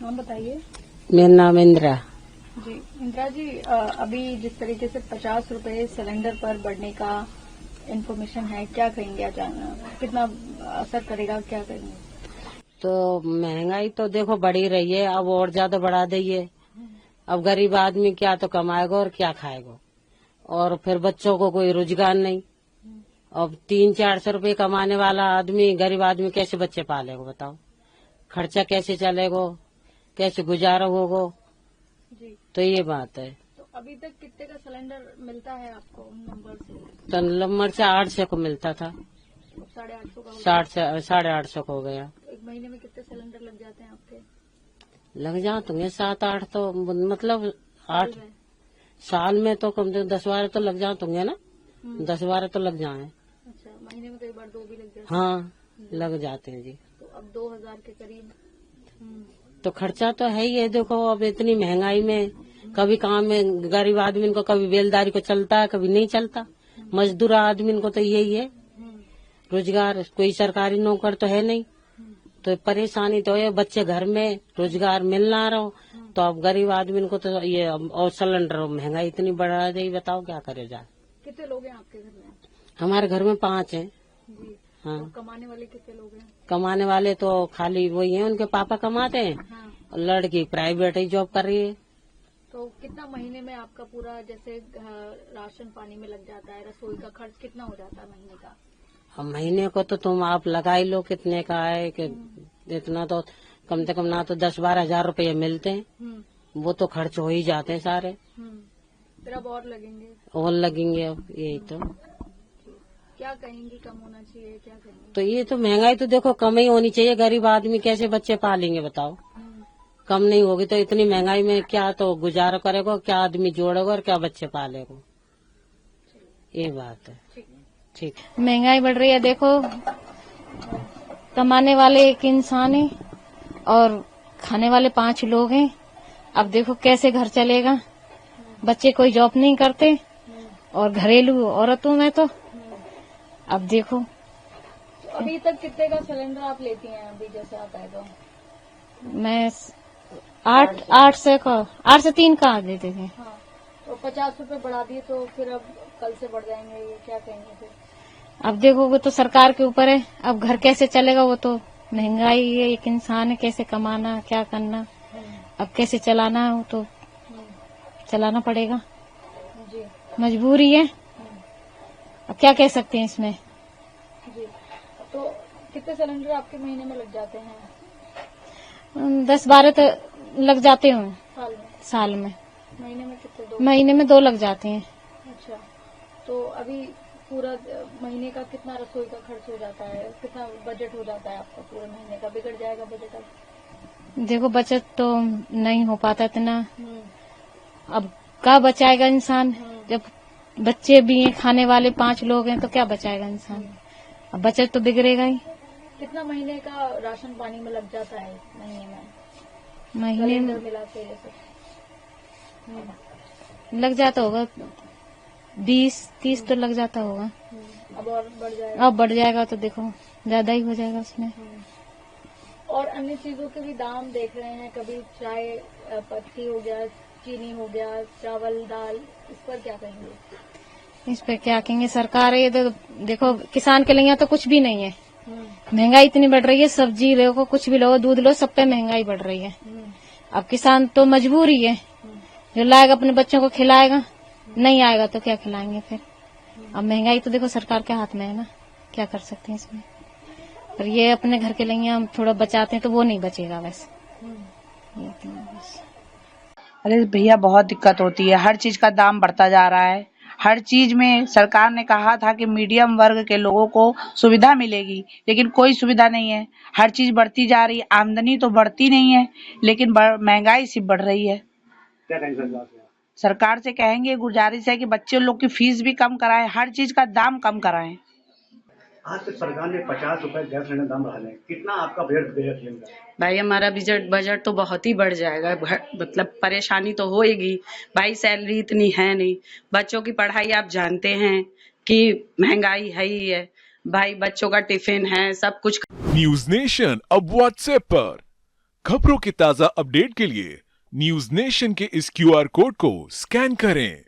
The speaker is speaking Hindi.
नाम बताइए। मेरा नाम इंदिरा। जी इंदिरा जी, अभी जिस तरीके से 50 रुपए सिलेंडर पर बढ़ने का इन्फॉर्मेशन है, क्या कहेंगे? कितना असर करेगा, क्या कहेंगे? तो महंगाई तो देखो बढ़ी रही है, अब और ज्यादा बढ़ा देंगे। अब गरीब आदमी क्या तो कमाएगा और क्या खाएगा, और फिर बच्चों को कोई रोजगार नहीं। अब 300-400 रुपए कमाने वाला आदमी, गरीब आदमी कैसे बच्चे पालेगा बताओ? खर्चा कैसे चलेगा, कैसे गुजारा होगा? जी, तो ये बात है। तो अभी तक कितने का सिलेंडर मिलता है आपको नंबर से? तो नंबर से 800 को मिलता था, 850 का हो गया। 850 को हो गया। एक महीने में कितने सिलेंडर लग जाते हैं आपके? लग जाते 7-8 तो, मतलब 8 में? साल में तो कम से कम 10-12 तो लग जाते होंगे ना। 10-12 तो लग जाए। अच्छा, महीने में कई बार 2 भी लग जाते हैं। हाँ, लग जाते हैं जी। तो अब 2000 के करीब। तो खर्चा तो है ही है। देखो अब इतनी महंगाई में कभी काम में गरीब आदमी को कभी बेलदारी को चलता है, कभी नहीं चलता। मजदूर आदमी को तो यही है, रोजगार कोई सरकारी नौकर तो है नहीं, तो परेशानी तो है। बच्चे घर में, रोजगार मिल ना रहो, तो अब गरीब आदमी को तो ये, और सिलेंडर महंगाई इतनी बढ़ा दी, बताओ क्या करे जाए। कितने लोग हैं आपके घर में? हमारे घर में 5 हैं। जी। हाँ, और कमाने वाले कितने लोग हैं? कमाने वाले तो खाली वही हैं, उनके पापा कमाते हैं। हाँ। और लड़की प्राइवेट ही जॉब कर रही है। तो कितना महीने में आपका पूरा, जैसे राशन पानी में लग जाता है, रसोई का खर्च कितना हो जाता है महीने का? अब महीने को तो तुम आप लगा ही लो कितने का है कि इतना तो कम से कम ना तो 10-12 हजार रुपये मिलते हैं, वो तो खर्च हो ही जाते हैं सारे। फिर अब और लगेंगे? और लगेंगे अब, यही तो। क्या कहेंगी, कम होना चाहिए, क्या कहेंगे? तो ये तो महंगाई तो देखो कम ही होनी चाहिए। गरीब आदमी कैसे बच्चे पालेंगे बताओ? कम नहीं होगी तो इतनी महंगाई में क्या तो गुजारा करेगा, क्या आदमी जोड़ेगा और क्या बच्चे पालेगा? ये बात है। ठीक। महंगाई बढ़ रही है, देखो कमाने वाले एक इंसान है और खाने वाले 5 लोग हैं। अब देखो कैसे घर चलेगा, बच्चे कोई जॉब नहीं करते और घरेलू औरतों में तो अब देखो। अभी तक कितने का सिलेंडर आप लेती हैं? अभी जैसे आप आए तो मैं 8 से 3 का देते थे। हाँ, तो 50 रुपए बढ़ा दिए, तो फिर अब कल से बढ़ जाएंगे, ये क्या कहेंगे फिर? अब देखो वो तो सरकार के ऊपर है, अब घर कैसे चलेगा, वो तो महंगाई है, एक इंसान है, कैसे कमाना, क्या करना, अब कैसे चलाना है, वो तो चलाना पड़ेगा, जी। मजबूरी है। अब क्या कह सकते हैं इसमें। जी, तो कितने सिलेंडर आपके महीने में लग जाते हैं? 10-12 तो लग जाते हों साल में। साल में। महीने में कितने? 2 महीने में 2 लग जाते हैं। अच्छा, तो अभी पूरा महीने का कितना रसोई का खर्च हो जाता है? कितना बजट हो जाता है आपका पूरे महीने का? बिगड़ जाएगा बजट अब? देखो बचत तो नहीं हो पाता इतना, अब क्या बचाएगा इंसान, जब बच्चे भी हैं, खाने वाले 5 लोग हैं, तो क्या बचाएगा इंसान, अब बचत तो बिगड़ेगा ही। कितना महीने का राशन पानी में लग जाता है महीने में? महीने में मिला के जैसे लग जाता होगा 20-30 तो लग जाता होगा। अब और बढ़ जाएगा? अब बढ़ जाएगा तो देखो ज्यादा ही हो जाएगा उसमें। और अन्य चीजों के भी दाम देख रहे हैं, कभी चाय पत्ती हो गया, चीनी हो गया, चावल दाल, इस पर क्या कहेंगे? इस पे क्या कहेंगे, सरकार है ये तो देखो, किसान के लिए तो कुछ भी नहीं है। महंगाई इतनी बढ़ रही है, सब्जी लो, कुछ भी लो, दूध लो, सब पे महंगाई बढ़ रही है। अब किसान तो मजबूर ही है, जो लाएगा अपने बच्चों को खिलाएगा, नहीं आएगा तो क्या खिलाएंगे फिर। अब महंगाई तो देखो सरकार के हाथ में है ना, क्या कर सकते हैं इसमें। पर ये अपने घर के लिए हम थोड़ा बचाते हैं तो वो नहीं बचेगा वैसे। अरे भैया बहुत दिक्कत होती है, हर चीज का दाम बढ़ता जा रहा है। हर चीज में सरकार ने कहा था कि मीडियम वर्ग के लोगों को सुविधा मिलेगी, लेकिन कोई सुविधा नहीं है। हर चीज बढ़ती जा रही है, आमदनी तो बढ़ती नहीं है, लेकिन महंगाई सिर्फ बढ़ रही है। क्या कहेंगे सरकार से? कहेंगे, गुजारिश है कि बच्चे लोग की फीस भी कम कराएं, हर चीज का दाम कम कराएं। आज तक सरकार ने 50 रुपए गैस सिलेंडर दाम बढ़ा है, कितना आपका बजट लेगा? भाई हमारा बजट तो बहुत ही बढ़ जाएगा, मतलब परेशानी तो होएगी भाई, सैलरी इतनी है नहीं, बच्चों की पढ़ाई आप जानते हैं कि महंगाई है ही है भाई, बच्चों का टिफिन है, सब कुछ। न्यूज नेशन अब व्हाट्सएप पर, खबरों के ताजा अपडेट के लिए न्यूज नेशन के इस QR कोड को स्कैन करें